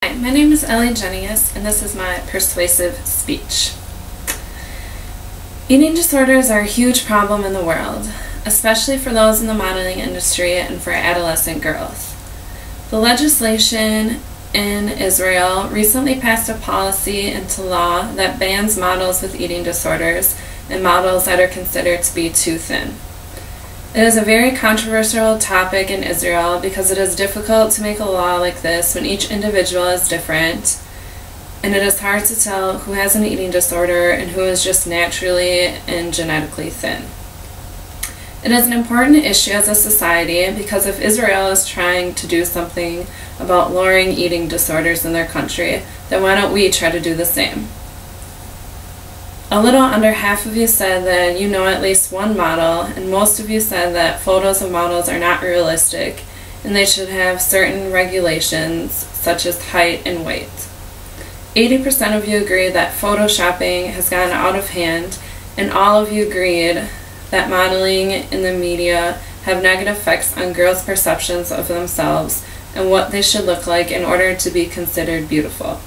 Hi, my name is Ellie Jenius, and this is my persuasive speech. Eating disorders are a huge problem in the world, especially for those in the modeling industry and for adolescent girls. The legislation in Israel recently passed a policy into law that bans models with eating disorders and models that are considered to be too thin. It is a very controversial topic in Israel because it is difficult to make a law like this when each individual is different, and it is hard to tell who has an eating disorder and who is just naturally and genetically thin. It is an important issue as a society because if Israel is trying to do something about lowering eating disorders in their country, then why don't we try to do the same? A little under half of you said that you know at least one model, and most of you said that photos of models are not realistic and they should have certain regulations such as height and weight. 80% of you agreed that photoshopping has gotten out of hand, and all of you agreed that modeling in the media have negative effects on girls' perceptions of themselves and what they should look like in order to be considered beautiful.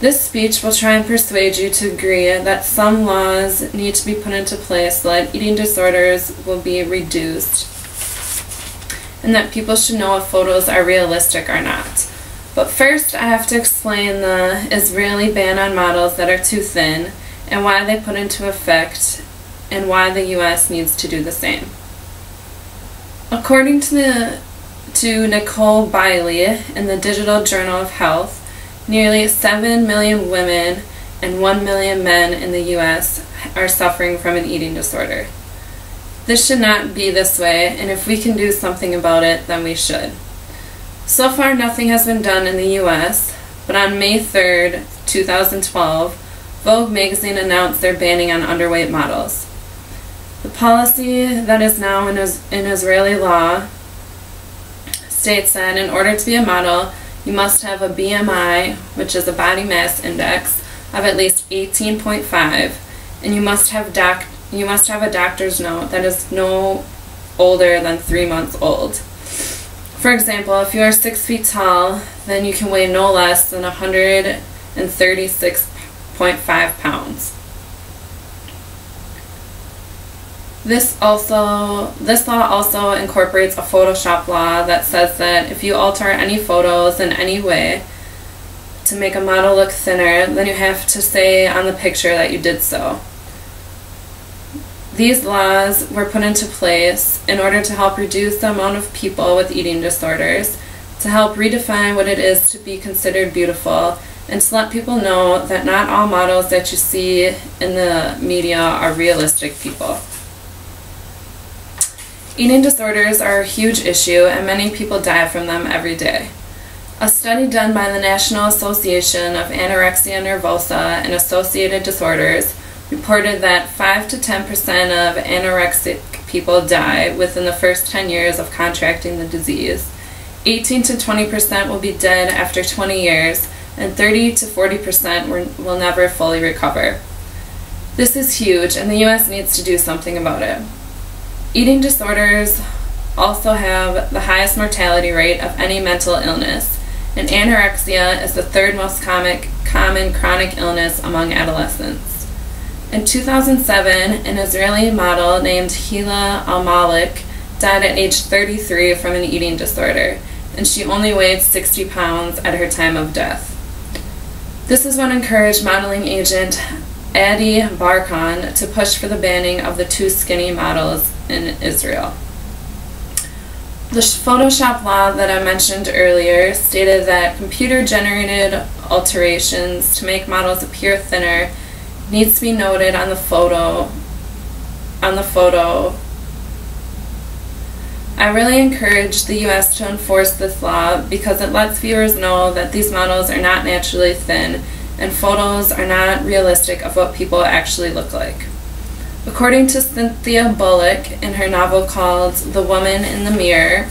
This speech will try and persuade you to agree that some laws need to be put into place so that eating disorders will be reduced, and that people should know if photos are realistic or not. But first, I have to explain the Israeli ban on models that are too thin and why they put into effect and why the US needs to do the same. According to Nicole Bailey in the Digital Journal of Health, nearly 7 million women and 1 million men in the US are suffering from an eating disorder. This should not be this way, and if we can do something about it, then we should. So far, nothing has been done in the US, but on May 3rd, 2012, Vogue magazine announced their banning on underweight models. The policy that is now in Israeli law states that in order to be a model, you must have a BMI, which is a body mass index, of at least 18.5, and you must have a doctor's note that is no older than 3 months old. For example, if you are 6 feet tall, then you can weigh no less than 136.5 pounds. This law also incorporates a Photoshop law that says that if you alter any photos in any way to make a model look thinner, then you have to say on the picture that you did so. These laws were put into place in order to help reduce the amount of people with eating disorders, to help redefine what it is to be considered beautiful, and to let people know that not all models that you see in the media are realistic people. Eating disorders are a huge issue, and many people die from them every day. A study done by the National Association of Anorexia Nervosa and Associated Disorders reported that 5 to 10% of anorexic people die within the first 10 years of contracting the disease. 18 to 20% will be dead after 20 years, and 30 to 40% will never fully recover. This is huge, and the US needs to do something about it. Eating disorders also have the highest mortality rate of any mental illness, and anorexia is the third most common chronic illness among adolescents. In 2007, an Israeli model named Hila Al-Malik died at age 33 from an eating disorder, and she only weighed 60 pounds at her time of death. This is what encouraged modeling agent Adi Barkan to push for the banning of the too skinny models in Israel. The Photoshop law that I mentioned earlier stated that computer-generated alterations to make models appear thinner needs to be noted on the photo. I really encourage the US to enforce this law because it lets viewers know that these models are not naturally thin and photos are not realistic of what people actually look like. According to Cynthia Bullock in her novel called The Woman in the Mirror,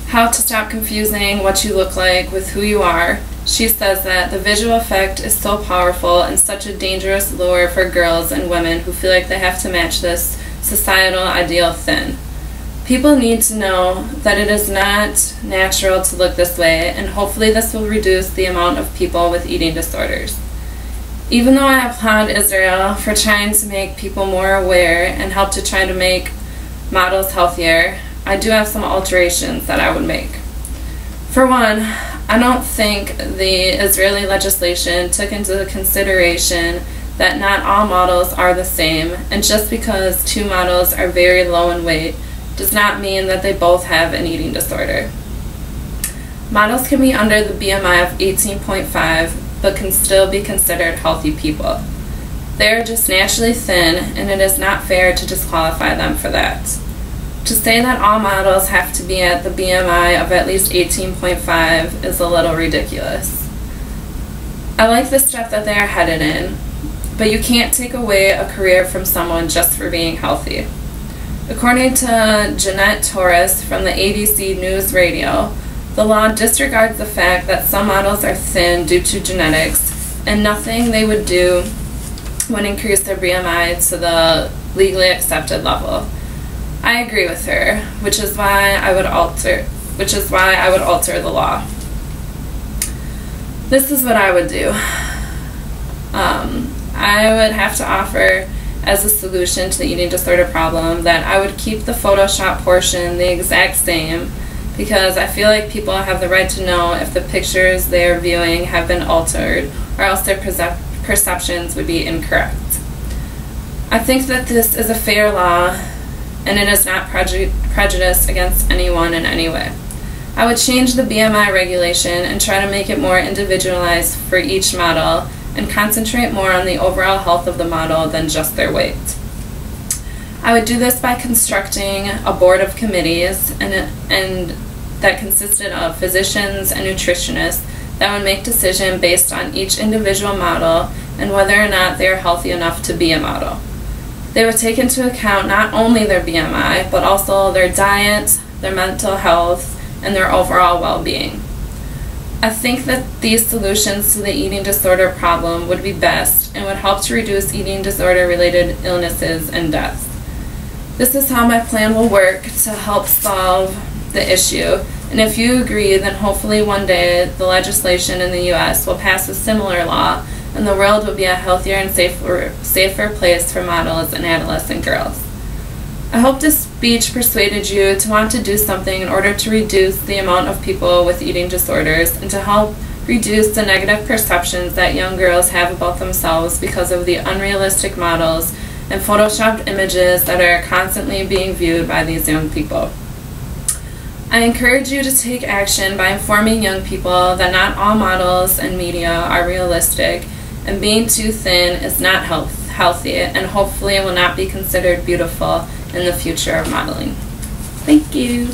How to Stop Confusing What You Look Like with Who You Are, she says that the visual effect is so powerful and such a dangerous lure for girls and women who feel like they have to match this societal ideal thin. People need to know that it is not natural to look this way, and hopefully this will reduce the amount of people with eating disorders. Even though I applaud Israel for trying to make people more aware and help to try to make models healthier, I do have some alterations that I would make. For one, I don't think the Israeli legislation took into consideration that not all models are the same, and just because two models are very low in weight does not mean that they both have an eating disorder. Models can be under the BMI of 18.5 but can still be considered healthy people. They are just naturally thin, and it is not fair to disqualify them for that. To say that all models have to be at the BMI of at least 18.5 is a little ridiculous. I like the step that they are headed in, but you can't take away a career from someone just for being healthy. According to Jeanette Torres from the ABC News Radio, the law disregards the fact that some models are thin due to genetics, and nothing they would do would increase their BMI to the legally accepted level. I agree with her, which is why I would alter the law. This is what I would do. I would have to offer as a solution to the eating disorder problem that I would keep the Photoshop portion the exact same, because I feel like people have the right to know if the pictures they are viewing have been altered, or else their perceptions would be incorrect. I think that this is a fair law, and it is not prejudiced against anyone in any way. I would change the BMI regulation and try to make it more individualized for each model, and concentrate more on the overall health of the model than just their weight. I would do this by constructing a board of committees and that consisted of physicians and nutritionists that would make decisions based on each individual model and whether or not they are healthy enough to be a model. They would take into account not only their BMI, but also their diet, their mental health, and their overall well-being. I think that these solutions to the eating disorder problem would be best and would help to reduce eating disorder-related illnesses and deaths. This is how my plan will work to help solve the issue, and if you agree, then hopefully one day the legislation in the U.S. will pass a similar law, and the world will be a healthier and safer place for models and adolescent girls. I hope this speech persuaded you to want to do something in order to reduce the amount of people with eating disorders and to help reduce the negative perceptions that young girls have about themselves because of the unrealistic models and photoshopped images that are constantly being viewed by these young people. I encourage you to take action by informing young people that not all models and media are realistic, and being too thin is not healthy, and hopefully it will not be considered beautiful in the future of modeling. Thank you.